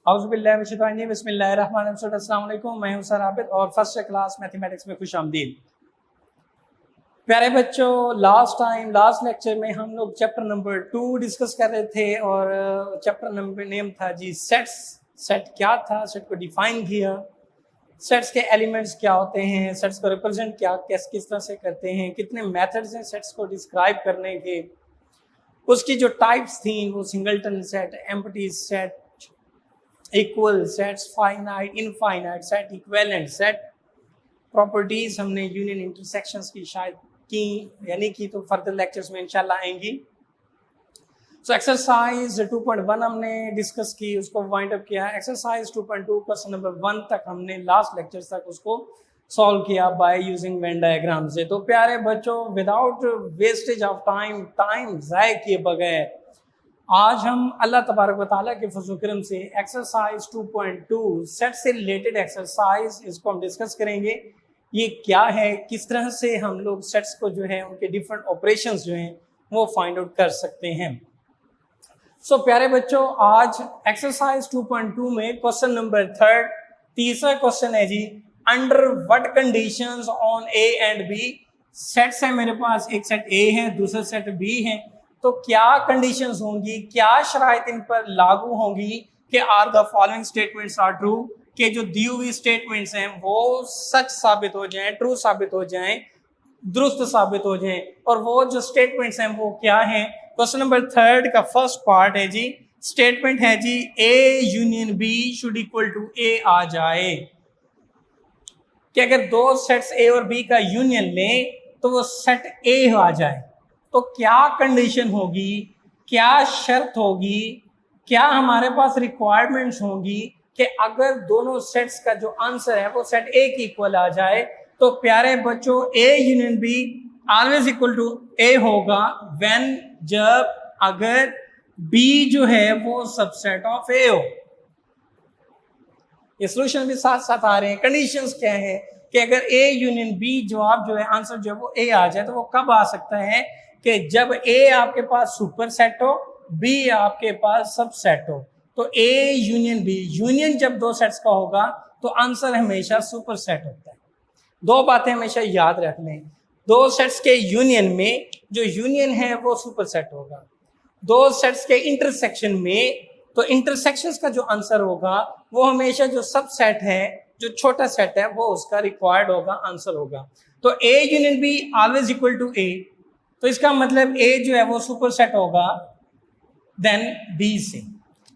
अस्सलाम वालेकुम, मैं हूं सर आबिद और फर्स्ट क्लास मैथमेटिक्स में खुश आमदीद। प्यारे बच्चों, लास्ट लेक्चर में हम लोग चैप्टर नंबर 2 डिस्कस कर रहे थे और चैप्टर नंबर नेम था जी सेट्स। सेट क्या था, सेट को डिफाइन किया, सेट्स के एलिमेंट्स क्या होते हैं, सेट्स को रिप्रेजेंट किस तरह से करते हैं, कितने मेथड्स हैं सेट्स को डिस्क्राइब करने के, उसकी जो टाइप्स थी वो singleton set, empty set, equal sets, finite, infinite set, equivalent set, properties हमने यूनियन इंटरसेक्शंस की शायद की यानी कि तो फर्दर लेक्चर्स में इंशाल्लाह आएंगी। सो एक्सरसाइज 2.1 हमने डिस्कस की, उसको वाइंड अप किया। एक्सरसाइज 2.2 क्वेश्चन नंबर 1 तक हमने लास्ट लेक्चर तक उसको सॉल्व किया बाय यूजिंग वेन डायग्राम से। तो प्यारे बच्चों, विदाउट वेस्टेज ऑफ टाइम ज़ाय किए बगैर आज हम अल्लाह तबारक व तआला के फज़ल करम से एक्सरसाइज 2.2 सेट से रिलेटेड एक्सरसाइज इसको हम डिस्कस करेंगे। ये क्या है, किस तरह से हम लोग सेट्स को जो है उनके डिफरेंट ऑपरेशंस जो हैं वो फाइंड आउट कर सकते हैं। सो प्यारे बच्चों, आज एक्सरसाइज 2.2 में क्वेश्चन नंबर 3 तीसरा क्वेश्चन है जी, under what conditions on A and B. Sets है मेरे पास, एक सेट ए है, दूसरा सेट बी है, तो क्या कंडीशंस होंगी, क्या शराइत इन पर लागू होंगी कि are the following statements are true, कि जो दी हुई स्टेटमेंट्स हैं वो सच साबित हो जाएं, ट्रू साबित हो जाएं, दुरुस्त साबित हो जाएं। और वो जो स्टेटमेंट्स हैं वो क्या हैं। क्वेश्चन नंबर 3 का फर्स्ट पार्ट है जी, स्टेटमेंट है जी A union B should equal to A आ जाए, कि अगर दो सेट्स ए और बी का यूनियन लें तो वो सेट ए आ जाए। तो क्या कंडीशन होगी, क्या शर्त होगी, क्या हमारे पास रिक्वायरमेंट्स होंगी कि अगर दोनों सेट्स का जो आंसर है वो सेट ए की इक्वल आ जाए। तो प्यारे बच्चों, A union B always equal to A होगा व्हेन, जब, अगर बी जो है वो सबसेट ऑफ ए हो। ये सॉल्यूशन भी साथ साथ आ रहे हैं। कंडीशंस क्या है कि अगर ए यूनियन बी जवाब जो है, आंसर जो है वो ए आ जाए, तो वो कब आ सकता है कि जब ए आपके पास सुपर सेट हो, बी आपके पास सब सेट हो। तो ए यूनियन बी, यूनियन जब दो सेट्स का होगा तो आंसर हमेशा सुपर सेट होता है। दो बातें हमेशा याद रख लें, दो सेट्स के यूनियन में जो यूनियन है वो सुपर सेट होगा, दो सेट्स के इंटरसेक्शन में तो इंटरसेक्शंस का जो आंसर होगा वो हमेशा जो सब सेट है, जो छोटा सेट है, वो उसका रिक्वायर्ड होगा, आंसर होगा। तो A union B always equal to A, तो इसका मतलब ए जो है वो सुपर सेट होगा देन बी से,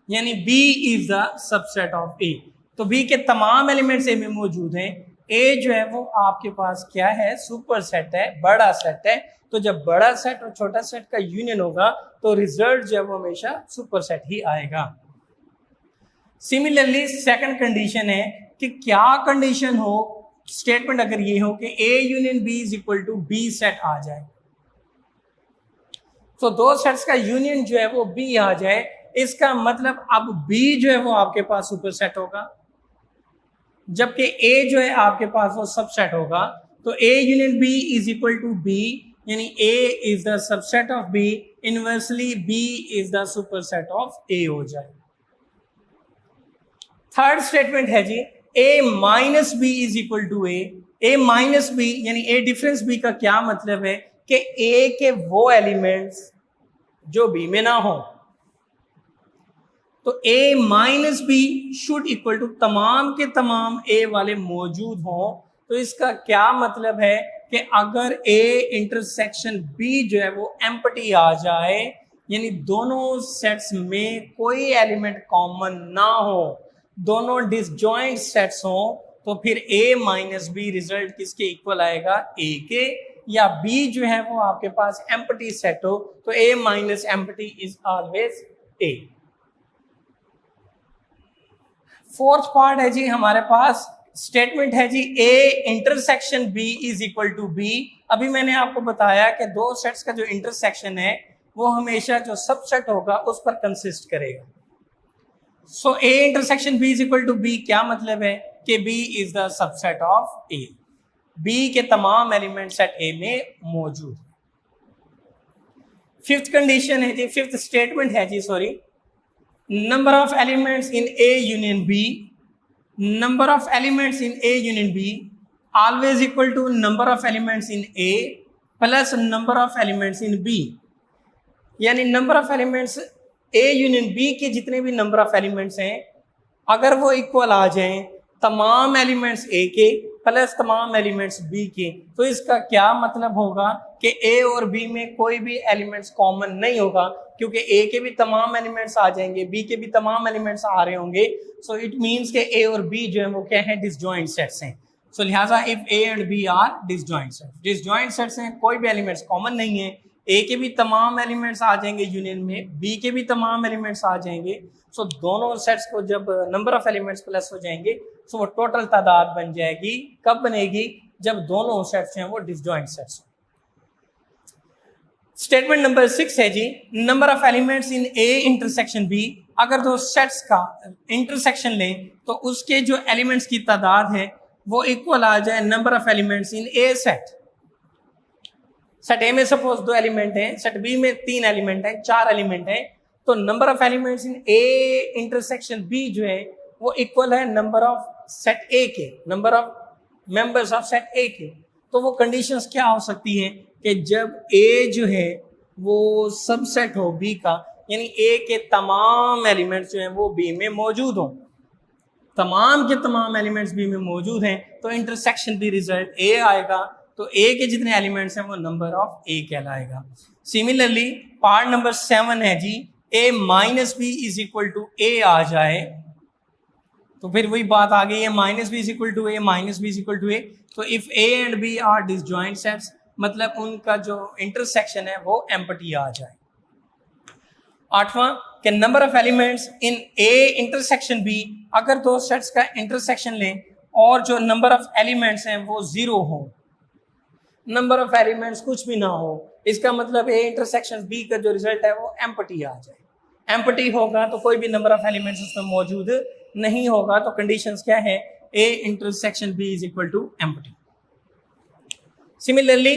यानी B is the subset of A. तो बी के तमाम एलिमेंट्स ए में मौजूद हैं। ए जो है वो आपके पास क्या है, सुपर सेट है, बड़ा सेट है। तो जब बड़ा सेट और छोटा सेट का यूनियन होगा तो रिजल्ट जो है वो हमेशा सुपर सेट ही आएगा। सिमिलरली सेकंड कंडीशन है कि क्या कंडीशन हो, स्टेटमेंट अगर ये हो कि A union B is equal to B set आ जाए, तो दो सेट्स का यूनियन जो है वो बी आ जाए, इसका मतलब अब बी जो है वो आपके पास सुपर सेट होगा, जबकि ए जो है आपके पास वो सबसेट होगा। तो A union B is equal to B, यानी A is the subset of B, inversely B is the superset of A हो जाए। थर्ड स्टेटमेंट है जी, A minus B is equal to A. A minus B यानी A difference B का क्या मतलब है कि ए के वो एलिमेंट्स जो बी में ना हो। तो A minus B should equal to तमाम के तमाम ए वाले मौजूद हों। तो इसका क्या मतलब है कि अगर ए इंटरसेक्शन बी जो है वो एम्प्टी आ जाए, यानी दोनों सेट्स में कोई एलिमेंट कॉमन ना हो, दोनों डिसजॉइंट सेट्स हो, तो फिर ए माइनस बी रिजल्ट किसके इक्वल आएगा, ए के। या बी जो है वो आपके पास एम्प्टी सेट हो तो A minus empty is always A. Fourth part है जी हमारे पास, स्टेटमेंट है जी A intersection B is equal to B. अभी मैंने आपको बताया कि दो सेट्स का जो इंटरसेक्शन है वो हमेशा जो सबसेट होगा उस पर कंसिस्ट करेगा। So A intersection B is equal to B, क्या मतलब है कि B is the subset of A, B के तमाम एलिमेंट सेट ए में मौजूद। फिफ्थ कंडीशन है जी, फिफ्थ स्टेटमेंट है जी, sorry, number of elements in A union B, number of elements in A union B always equal to number of elements in A plus number of elements in B, यानी number of elements A union B के जितने भी number of elements हैं अगर वो equal आ जाएं तमाम elements A के प्लस तमाम एलिमेंट्स B के, तो इसका क्या मतलब होगा कि A और B में कोई भी एलिमेंट्स कॉमन नहीं होगा, क्योंकि A के भी तमाम एलिमेंट्स आ जाएंगे, B के भी तमाम एलिमेंट्स आ रहे होंगे। सो इट मींस कि A और B जो है वो क्या है, डिसजॉइंट सेट्स हैं। सो लिहाजा if A and B are disjoint sets, disjoint sets हैं, कोई भी एलिमेंट्स कॉमन नहीं है, A के भी तमाम एलिमेंट्स आ जाएंगे यूनियन में, B के भी तमाम एलिमेंट्स आ जाएंगे। सो दोनों सेट्स को जब नंबर ऑफ एलिमेंट्स प्लस हो जाएंगे तो वो टोटल तादाद बन जाएगी। कब बनेगी? जब दोनों सेट्स हैं वो डिसजॉइंट सेट्स। स्टेटमेंट नंबर 6 है जी, number of elements in A intersection B, अगर दो सेट्स का इंटरसेक्शन लें तो उसके जो एलिमेंट्स की तादाद है वो इक्वल आ जाए number of elements in A set. Set A में सपोज 2 एलिमेंट हैं, सेट B में 3 एलिमेंट हैं, 4 एलिमेंट हैं, तो number of elements in A intersection B जो है वो इक्वल है नंबर ऑफ सेट A के, number of members of set A के। तो वो कंडीशंस क्या हो सकती हैं कि जब A जो है वो सबसेट हो B का, यानी A के तमाम एलिमेंट्स जो हैं वो B में मौजूद हों, तमाम के तमाम एलिमेंट्स B में मौजूद हैं, तो इंटरसेक्शन भी रिजल्ट A आएगा, तो A के जितने एलिमेंट्स हैं वो नंबर ऑफ A कहलाएगा। सिमिलरली पार्ट नंबर 7 है जी, A minus B is equal to A आ जाए, तो फिर वही बात आ गई है, minus B is equal to A, minus B is equal to A। तो if A and B are disjoint sets, मतलब उनका जो इंटरसेक्शन है वो एम्प्टी आ जाए। 8वां कि number of elements in A intersection B, अगर दो सेट्स का इंटरसेक्शन लें और जो नंबर ऑफ एलिमेंट्स हैं वो 0 हो, नंबर ऑफ एलिमेंट्स कुछ भी ना हो, इसका मतलब A इंटरसेक्शन B का जो रिजल्ट है वो एम्प्टी आ जाए। एम्प्टी होगा तो कोई भी नंबर ऑफ एलिमेंट्स उसमें मौजूद नहीं होगा, तो कंडीशंस क्या है, A intersection B is equal to empty. Similarly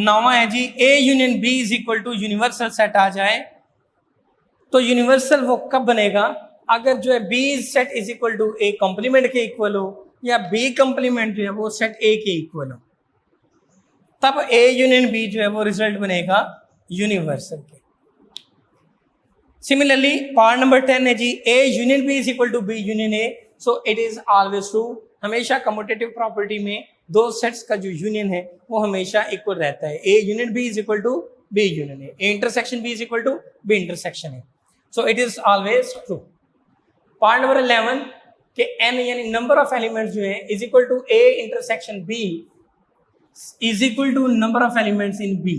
9वां है जी, A union B is equal to universal set आ जाए, तो यूनिवर्सल वो कब बनेगा, अगर जो है B set is equal to A complement के इक्वल हो, या B कॉम्प्लीमेंट जो है वो सेट A के इक्वल हो, तब A यूनियन B जो है वो रिजल्ट बनेगा यूनिवर्सल के। सिमिलरली पार्ट नंबर 10 है जी, A union B is equal to B union A, so it is always true. हमेशा कम्यूटेटिव प्रॉपर्टी में दो सेट्स का जो यूनियन है वो हमेशा इक्वल रहता है। A union B is equal to B union A, A intersection B is equal to B intersection A, so it is always true. Part number 11 के n यानी नंबर ऑफ एलिमेंट्स जो है is equal to A intersection B is equal to number of elements in B।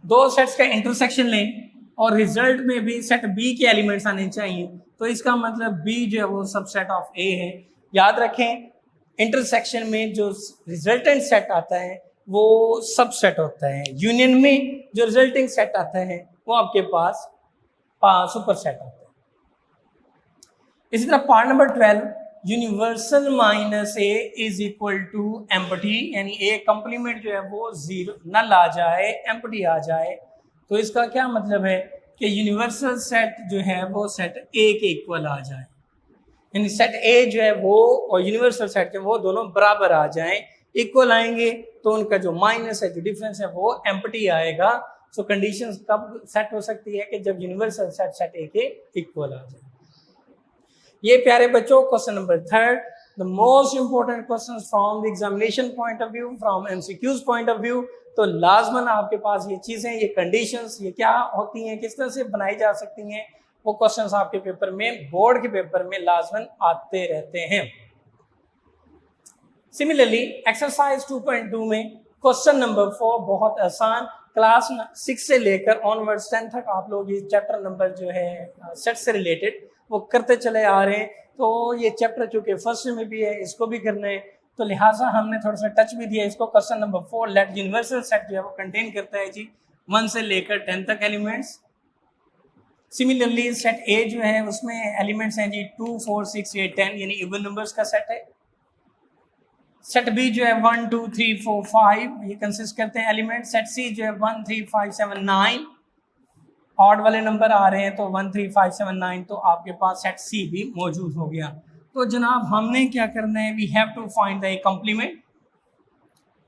दो sets का intersection लें और result में भी सेट B के एलिमेंट्स आने चाहिए, तो इसका मतलब B जो है वो सबसेट ऑफ A है। याद रखें, इंटरसेक्शन में जो रिजल्टेंट सेट आता है वो सबसेट होता है, यूनियन में जो रिजल्टिंग सेट आता है वो आपके पास सुपर सेट आता है। इसी तरह part number 12, universal minus A is equal to empty, यानी A कॉम्प्लीमेंट जो है वो 0 नल आ जाए, एम्प्टी आ जाए, तो इसका क्या मतलब है कि यूनिवर्सल सेट जो है वो सेट A के इक्वल आ जाए, यानी सेट A जो है वो और यूनिवर्सल सेट जो वो दोनों बराबर आ जाएं, इक्वल आएंगे, तो उनका जो माइनस है, जो डिफरेंस है वो एम्प्टी आएगा। सो कंडीशंस कब सेट हो सकती है कि जब यूनिवर्सल सेट सेट A के इक्वल आ जाए। ये प्यारे बच्चों question number 3, the most important question from the examination point of view, from MCQs point of view. तो लाजमन आपके पास ये चीजें, ये कंडीशंस, ये क्या होती हैं, किस तरह से बनाई जा सकती हैं, वो क्वेश्चंस आपके पेपर में, बोर्ड के पेपर में लाजमन आते रहते हैं। सिमिलरली एक्सरसाइज 2.2 में क्वेश्चन नंबर 4 बहुत आसान, क्लास 6 से लेकर ऑनवर्ड्स 10 तक आप लोग ये चैप्टर नंबर जो है सेट से रिलेटेड वो करते चले आ रहे हैं। तो ये चैप्टर चूंकि फर्स्ट में भी है, इसको भी करना है, तो लिहाजा हमने थोड़ा सा टच भी दिया इसको। Question number 4 let universal set जो है वो कंटेन करता है जी 1 से लेकर 10 तक एलिमेंट्स। सिमिलरली सेट A जो है उसमें एलिमेंट्स हैं जी 2, 4, 6, 8, 10 यानी इवन नंबर्स का सेट है। सेट B जो है 1, 2, 3, 4, 5 ये कंसिस्ट करते हैं एलिमेंट। सेट C जो है 1, 3, 5, 7, 9, ऑड वाले नंबर आ रहे हैं तो 1 3 5 7 9, तो आपके पास सेट सी भी मौजूद हो गया। तो जनाब हमने क्या करना है, we have to find the complement.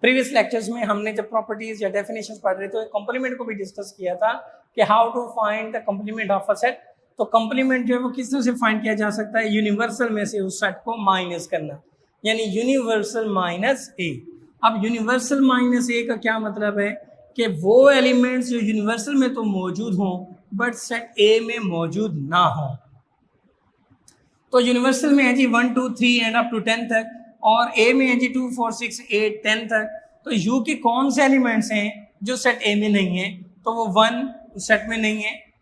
Previous lectures में हमने जब प्रॉपर्टीज या डेफिनेशंस पढ़ रहे थे, कॉम्प्लीमेंट को भी डिस्कस किया था कि how to find the complement of a set. तो कॉम्प्लीमेंट जो है वो किस तरह से फाइंड किया जा सकता है, यूनिवर्सल में से उस सेट को माइनस करना, यानी यूनिवर्सल माइनस ए। अब यूनिवर्सल माइनस ए का क्या मतलब है कि वो एलिमेंट्स जो यूनिवर्सल में तो मौजूद हों बट सेट ए में मौजूद ना हो। तो यूनिवर्सल में है जी 1 2 3 एंड अप टू 10 तक, और ए में है जी 2 4 6 8 10 तक। तो यू के कौन से एलिमेंट्स हैं जो सेट ए में नहीं है, तो वो 1 सेट में नहीं है,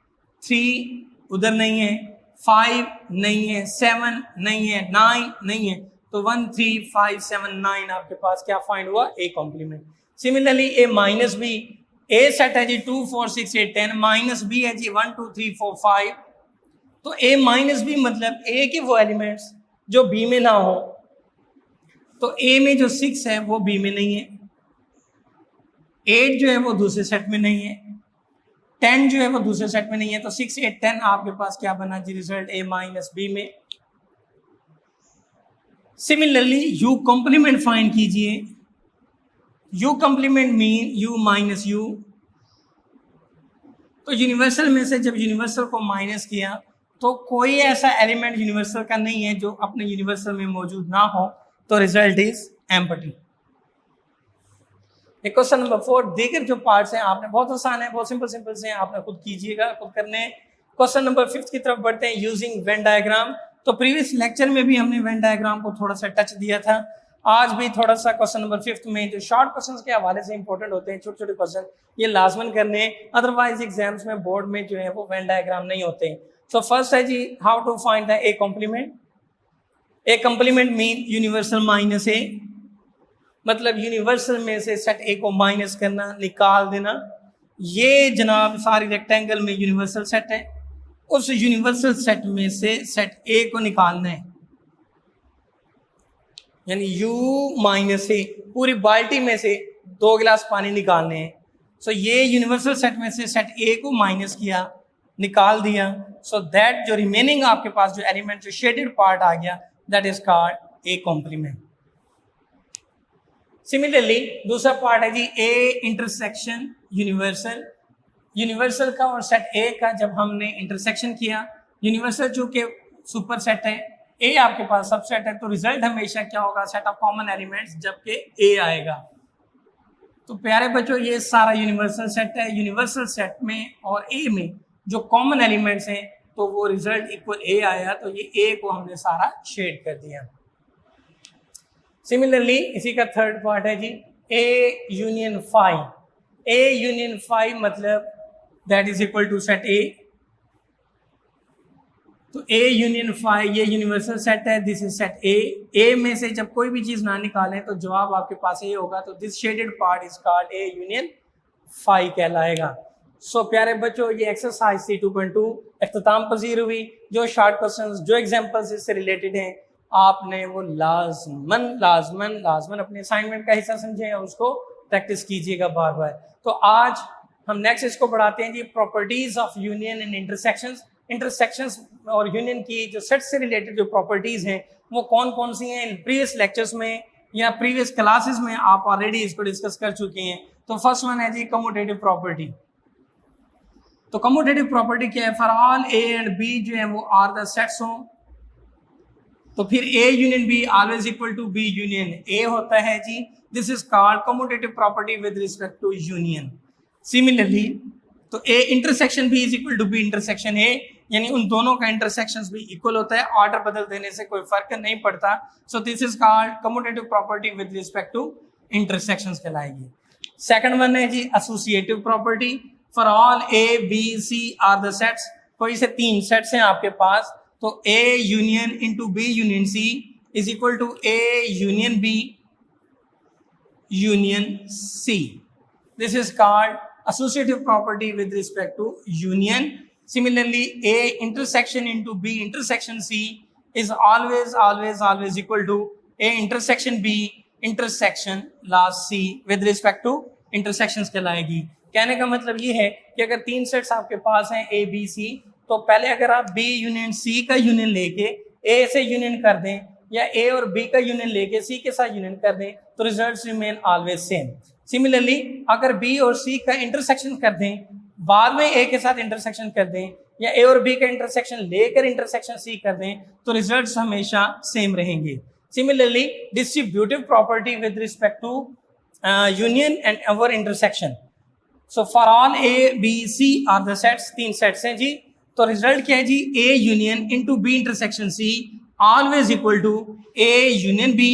3 उधर नहीं है, 5 नहीं है, 7 नहीं है, 9 नहीं है। तो 1 3 5 7 9 आपके पास क्या फाइंड हुआ, A complement. Similarly A minus B, A set है जी 2 4 6 8 10, माइनस बी है जी 1 2 3 4 5। तो ए माइनस बी मतलब ए के वो एलिमेंट्स जो बी में ना हो। तो ए में जो 6 है वो बी में नहीं है, 8 जो है वो दूसरे सेट में नहीं है, 10 जो है वो दूसरे सेट में नहीं है। तो 6 8 10 आपके पास क्या बना जी, रिजल्ट ए माइनस बी में। सिमिलरली यू कॉम्प्लीमेंट फाइंड कीजिए, U complement mean U minus U. तो यूनिवर्सल में से जब यूनिवर्सल को माइनस किया तो कोई ऐसा एलिमेंट यूनिवर्सल का नहीं है जो अपने यूनिवर्सल में मौजूद ना हो, तो result is empty. Question number 4, दीगर जो पार्ट्स हैं आपने बहुत आसान है, बहुत सिंपल से हैं, आपने खुद कीजिएगा, खुद करने। क्वेश्चन नंबर 5 की तरफ बढ़ते हैं, यूजिंग वेन डायग्राम। तो प्रीवियस लेक्चर में भी हमने वेन डायग्राम को थोड़ा सा टच दिया था, आज भी थोड़ा सा क्वेश्चन नंबर 5 में जो शॉर्ट क्वेश्चंस के हवाले से इंपॉर्टेंट होते हैं, छोटे छोटे क्वेश्चन, ये लाजमन करने, अदरवाइज एग्जाम्स में बोर्ड में जो है वो वेन डायग्राम नहीं होते हैं। सो फर्स्ट है जी, how to find the A complement. A complement mean universal minus A, मतलब यूनिवर्सल में से सेट ए को माइनस करना, निकाल देना। ये जनाब सारी रेक्टेंगल में यूनिवर्सल सेट है, उस यूनिवर्सल सेट में से सेट ए को निकालना है, यानी यू माइनस ए, पूरी बाल्टी में से 2 गिलास पानी निकालने हैं। सो ये यूनिवर्सल सेट में से सेट ए को माइनस किया, निकाल दिया। सो दैट जो रिमेनिंग आपके पास जो एलिमेंट जो शेडेड पार्ट आ गया, that is called A complement. Similarly दूसरा पार्ट है जी ए इंटरसेक्शन यूनिवर्सल। यूनिवर्सल का और सेट ए का जब हमने इंटरसेक्शन किया, यूनिवर्सल चूंकि सुपर सेट है, ए आपके पास सबसेट है, तो रिजल्ट हमेशा क्या होगा, सेट ऑफ कॉमन एलिमेंट्स, जबकि ए आएगा। तो प्यारे बच्चों ये सारा यूनिवर्सल सेट है, यूनिवर्सल सेट में और ए में जो कॉमन एलिमेंट्स हैं तो वो रिजल्ट इक्वल ए आया, तो ये ए को हमने सारा शेड कर दिया। सिमिलरली इसी का थर्ड पार्ट है जी A union phi. A union phi मतलब that is equal to set A. तो ए यूनियन फाई ये यूनिवर्सल सेट है, this is set A. A में से जब कोई भी चीज ना निकालें तो जवाब आपके पास ए होगा, तो this shaded part is called A union phi कहलाएगा। सो प्यारे बच्चों ये एक्सरसाइज थी 2.2 इख्तिताम पजीर हुई। जो शॉर्ट क्वेश्चंस जो एग्जांपल्स इससे रिलेटेड हैं आपने वो लाजमन अपने असाइनमेंट का हिस्सा समझें और उसको प्रैक्टिस कीजिएगा बार बार। तो आज हम नेक्स्ट इसको बढ़ाते हैं जी, properties of union and intersections. Intersections और यूनियन की जो सेट से रिलेटेड जो प्रॉपर्टीज हैं वो कौन कौन सी हैं, प्रीवियस लेक्चर्स में या प्रीवियस क्लासेस में आप ऑलरेडी इसको डिस्कस कर चुके हैं। तो फर्स्ट वन है जी कम्यूटेटिव प्रॉपर्टी। तो कम्यूटेटिव प्रॉपर्टी क्या है, for all A and B जो है वो आर द सेट्स हों, तो फिर A union B always equal to B union A होता है जी, this is called commutative property with respect to union. Similarly तो A intersection B is equal to B intersection A, यानी उन दोनों का इंटरसेक्शंस भी इक्वल होता है, ऑर्डर बदल देने से कोई फर्क नहीं पड़ता। So this is called commutative property with respect to intersections कहलाएगी। सेकंड वन है जी associative property, for all A B C are the sets. कोई से 3 सेट्स हैं आपके पास, तो A union into B union C is equal to A union B union C. This is called associative property with respect to union. Similarly, A intersection into B intersection C is always equal to A intersection B intersection last C with respect to intersections कहलाएगी। कहने का मतलब ये है कि अगर 3 sets आपके पास हैं ए बी सी, तो पहले अगर आप बी यूनियन सी का यूनियन लेके ए से यूनियन कर दें या ए और बी का यूनियन लेके सी के साथ यूनियन कर दें तो results remain always same. Similarly अगर बी और सी का इंटरसेक्शन कर दें, बाद में ए के साथ इंटरसेक्शन कर दें या ए और बी का इंटरसेक्शन लेकर इंटरसेक्शन सी कर दें तो रिजल्ट्स हमेशा सेम रहेंगे। Similarly distributive property with respect to union and or intersection. So for all A B C are the sets, 3 sets हैं जी, तो रिजल्ट क्या है जी, A union into B intersection C always equal to A union B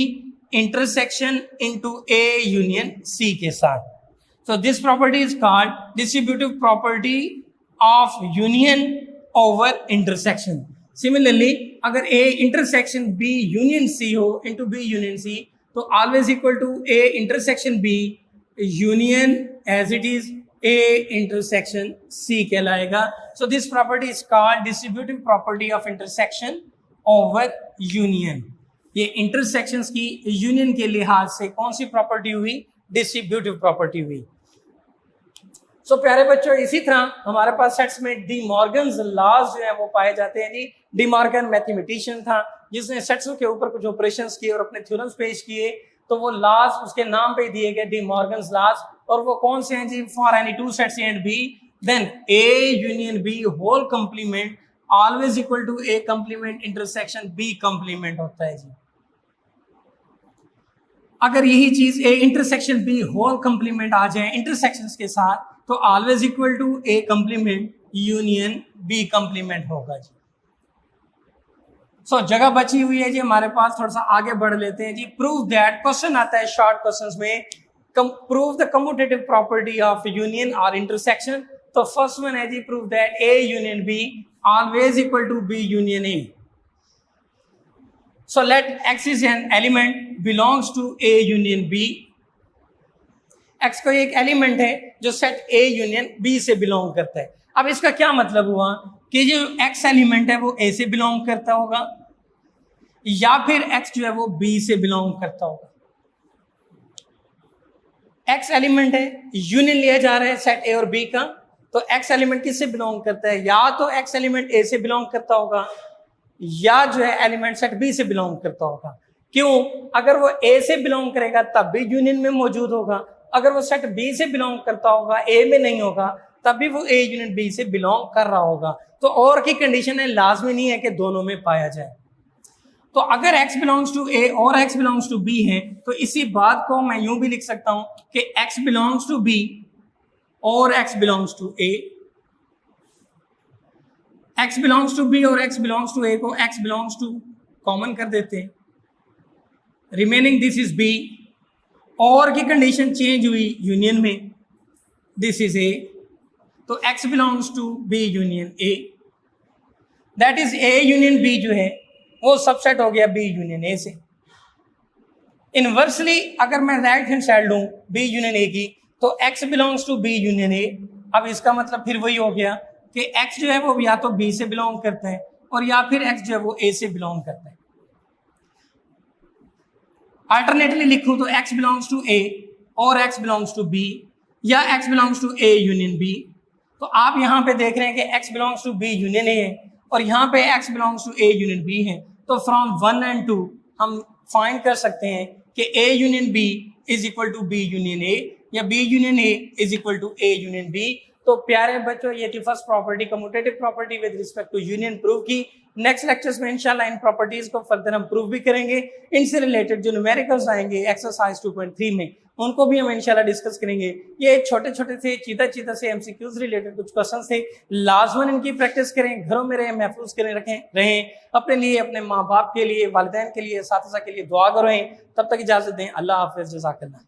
intersection into A union C के साथ। So this property is called distributive property of union over intersection. Similarly, अगर A intersection B union C हो into B union C, तो always equal to A intersection B union as it is A intersection C कहलाएगा। So this property is called distributive property of intersection over union. ये intersections की union के लिहाज से कौन सी property हुई, distributive property हुई। सो प्यारे बच्चों, इसी तरह हमारे पास सेट्स में डी मॉर्गन्स लॉज जो है वो पाए जाते हैं जी। डी मॉर्गन मैथमेटिशियन था जिसने सेट्स के ऊपर कुछ ऑपरेशंस किए और अपने थ्योरम्स पेश किए, तो वो लॉज उसके नाम पे दिए गए डी मॉर्गन्स लॉज। और वो कौन से हैं जी, for any two sets A and B then A union B whole complement always equal to A complement intersection B complement होता है जी। अगर यही चीज A intersection B whole complement आ जाए इंटरसेक्शंस के साथ तो always equal to A complement union B complement होगा जी। सो जगह बची हुई है जी हमारे पास, थोड़ा सा आगे बढ़ लेते हैं जी। प्रूव दैट, क्वेश्चन आता है शॉर्ट क्वेश्चंस में, prove the commutative property of union और इंटरसेक्शन। तो फर्स्ट वन है जी, prove that A union B always equal to B union A. So let X is an element belongs to A union B. X कोई एक element है जो set A union B से belong करता है। अब इसका क्या मतलब हुआ कि जो X एलिमेंट है वो A से बिलोंग करता होगा या फिर X जो है वो B से बिलोंग करता होगा। X एलिमेंट है, यूनियन लिया जा रहा है सेट A और B का, तो X एलिमेंट किससे बिलोंग करता है, या तो X एलिमेंट A से बिलोंग करता होगा या जो है एलिमेंट सेट बी से बिलोंग करता होगा। क्यों, अगर वो ए से बिलोंग करेगा तब भी यूनियन में मौजूद होगा, अगर वो सेट बी से बिलोंग करता होगा ए में नहीं होगा तब भी वो ए यूनियन बी से बिलोंग कर रहा होगा। तो और की कंडीशन है, लाजमी नहीं है कि दोनों में पाया जाए। तो अगर x बिलोंग्स टू ए और x बिलोंग्स टू बी है तो इसी बात को मैं यूं भी लिख सकता हूं कि x बिलोंग्स टू बी और x belongs to A, x belongs to B और x बिलोंग्स टू ए को x बिलोंग्स टू कॉमन कर देते हैं, रिमेनिंग दिस इज b। और की कंडीशन चेंज हुई यूनियन में, दिस इज a, तो x belongs to b union a, that is a union b जो है वो सबसेट हो गया b यूनियन a से। इनवर्सली अगर मैं राइट हैंड साइड लूं b यूनियन a की तो x belongs to b union a। अब इसका मतलब फिर वही हो गया कि x जो है वो या तो b से बिलोंग करता है और या फिर x जो है वो a से बिलोंग करता है। अल्टरनेटली लिखूं तो x बिलोंग्स टू a और x बिलोंग्स टू b या x belongs to a union b। तो आप यहाँ पे देख रहे हैं कि x belongs to b union a है और यहाँ पे x belongs to a union b है। तो फ्रॉम 1 एंड 2 हम फाइंड कर सकते हैं कि a union b is equal to b union a या b union a is equal to a union b। तो प्यारे बच्चों, ये थी first property, commutative property with respect to union prove की। नेक्स्ट लेक्चर्स में इंशाल्लाह इन प्रॉपर्टीज को फर्दर हम प्रूव भी करेंगे। इनसे रिलेटेड जो न्यूमेरिकल्स आएंगे एक्सरसाइज 2.3 में उनको भी हम इंशाल्लाह डिस्कस करेंगे। ये छोटे छोटे से चीता से एमसीक्यूज रिलेटेड कुछ क्वेश्चन थे, लाजमन इनकी प्रैक्टिस करें, घरों में रहें, महफूज करें, रहें अपने लिए, अपने माँ बाप के लिए, वालिदैन के लिए, साथिज़ा के लिए दुआ करें। तब तक इजाजत दें, अल्लाह हाफिज़, जज़ाकल्लाह।